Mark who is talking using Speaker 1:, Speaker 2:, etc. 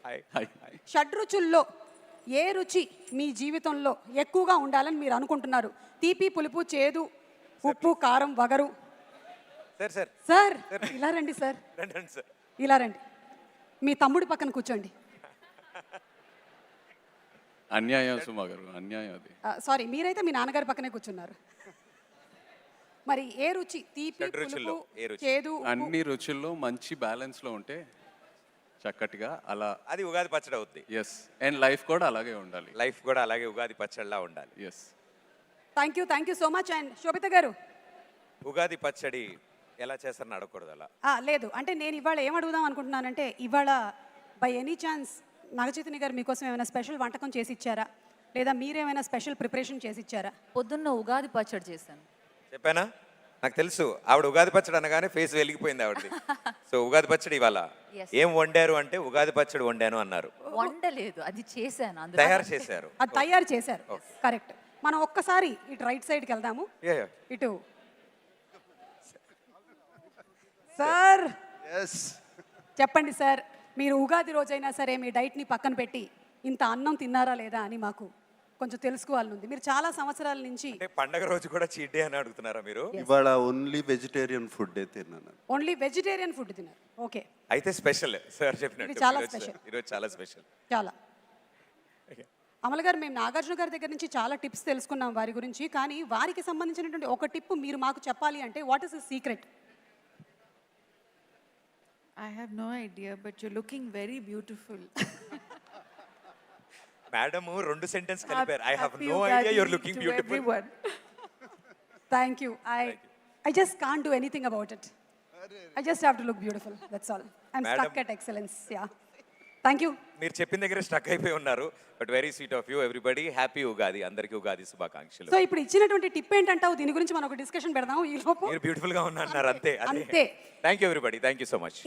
Speaker 1: Hi.
Speaker 2: షడ్రుచుల్లో ఏ రుచి మీ జీవితంలో ఎక్కువగా ఉండాలని మీరు అనుకుంటున్నారు? తీపి, పులుపు, చేదు, ఉప్పు, కారం, వగరు.
Speaker 3: సార్
Speaker 2: సార్ ఇలా రండి సార్,
Speaker 3: రండి సార్.
Speaker 2: ఇలా రండి. మీ తమ్ముడి పక్కన కూర్చోండి.
Speaker 1: అన్యాయం సుమా గారు, అన్యాయం అది.
Speaker 2: సారీ, మీరైతే మీ నాన్నగారి పక్కనే కూర్చున్నారు. మరి ఏ రుచి? తీపి,
Speaker 3: షడ్రుచుల్లో
Speaker 2: పులుపు,
Speaker 3: ఏ రుచి?
Speaker 2: చేదు, ఉప్పు.
Speaker 1: అన్ని రుచుల్లో మంచి బ్యాలెన్స్లో ఉంటే చక్కటిగా అలా.
Speaker 3: అది ఉగాది పచ్చడి అవుద్ది.
Speaker 1: ఎస్, అండ్ లైఫ్ కూడా అలాగే ఉండాలి.
Speaker 3: లైఫ్ కూడా అలాగే ఉగాది పచ్చడిలా ఉండాలి.
Speaker 1: Yes.
Speaker 2: Thank you so much. And Shobhita గారు,
Speaker 3: ఉగాది పచ్చడి ఎలా చేస్తారని అడగకూడదు అలా.
Speaker 2: లేదు అంటే నేను ఇవాళ ఏం అడుగుదాం అనుకుంటున్నానంటే, ఇవాళ బై ఎనీ ఛాన్స్ నాగచైతన్య గారు మీకోసం ఏమైనా స్పెషల్ వంటకం చేసి ఇచ్చారా, లేదా మీరేమైనా స్పెషల్ ప్రిపరేషన్ చేసి ఇచ్చారా?
Speaker 4: పొద్దున్న ఉగాది పచ్చడి చేశాను.
Speaker 3: చెప్పానా? నాకు తెలుసు ఆవిడ ఉగాది పచ్చడి అనగానే ఫేస్ వెలిగిపోయింది ఆవిడది. సో ఉగాది పచ్చడి ఇవాళ
Speaker 4: Yes.
Speaker 3: ఏం వండారు అంటే ఉగాది పచ్చడి వండాను అన్నారు.
Speaker 4: వండలేదు, అది చేశాను.
Speaker 3: తయారు చేశారు.
Speaker 2: అది తయారు చేశారు. కరెక్ట్. మనం ఒక్కసారి ఇటు రైట్ సైడ్కి వెళ్దాము. ఇటు సార్ చెప్పండి సార్, మీరు ఉగాది రోజైనా సరే మీ డైట్ని పక్కన పెట్టి ఇంత అన్నం తిన్నారా లేదా అని మాకు కొంచెం తెలుసుకోవాలని ఉంది. మీరు చాలా సంవత్సరాల నుంచి
Speaker 3: అంటే పండగ రోజు కూడా చీట్ డే అని అడుగుతున్నారా మీరు?
Speaker 5: ఇవాళ ఓన్లీ వెజిటేరియన్ ఫుడ్ తిన్నాను.
Speaker 2: ఓన్లీ వెజిటేరియన్ ఫుడ్ తిన్నారు. ఓకే,
Speaker 3: అయితే స్పెషల్ సార్ చెప్పినట్టు
Speaker 2: ఇది చాలా special.
Speaker 3: ఈరోజు చాలా స్పెషల్.
Speaker 2: చాలా. అమల గారు, మేము నాగార్జున గారి దగ్గర నుంచి చాలా టిప్స్ తెలుసుకున్నాం వారి గురించి, కానీ వారికి సంబంధించినటువంటి ఒక టిప్ మీరు మాకు చెప్పాలి అంటే what is the secret?
Speaker 6: I have no idea, but you're looking very beautiful.
Speaker 3: Madam రెండు సెంటెన్స్ కలిపారు. I have
Speaker 6: Happy
Speaker 3: no
Speaker 6: Ugadi
Speaker 3: idea your looking
Speaker 6: to
Speaker 3: beautiful.
Speaker 6: everyone.
Speaker 2: Thank you. I just can't do anything about it. I just have to look beautiful. That's all. I'm
Speaker 3: Madam.
Speaker 2: stuck at excellence. Yeah. Thank you.
Speaker 3: మీరు చెప్పిన దగ్గర stuck అయిపోయి ఉన్నారు. But very sweet of you everybody. Happy Ugadi, అందరికీ ఉగాది శుభాకాంక్షలు.
Speaker 2: So ఇప్పుడు ఇచ్చినటువంటి tip ఏంటంటావు? దీని గురించి మనం ఒక డిస్కషన్ పెడదాం ఈ లోపు.
Speaker 3: మీరు బ్యూటిఫుల్ గా ఉన్నారు అంతే.
Speaker 2: అంతే.
Speaker 3: Thank you everybody, thank you so much.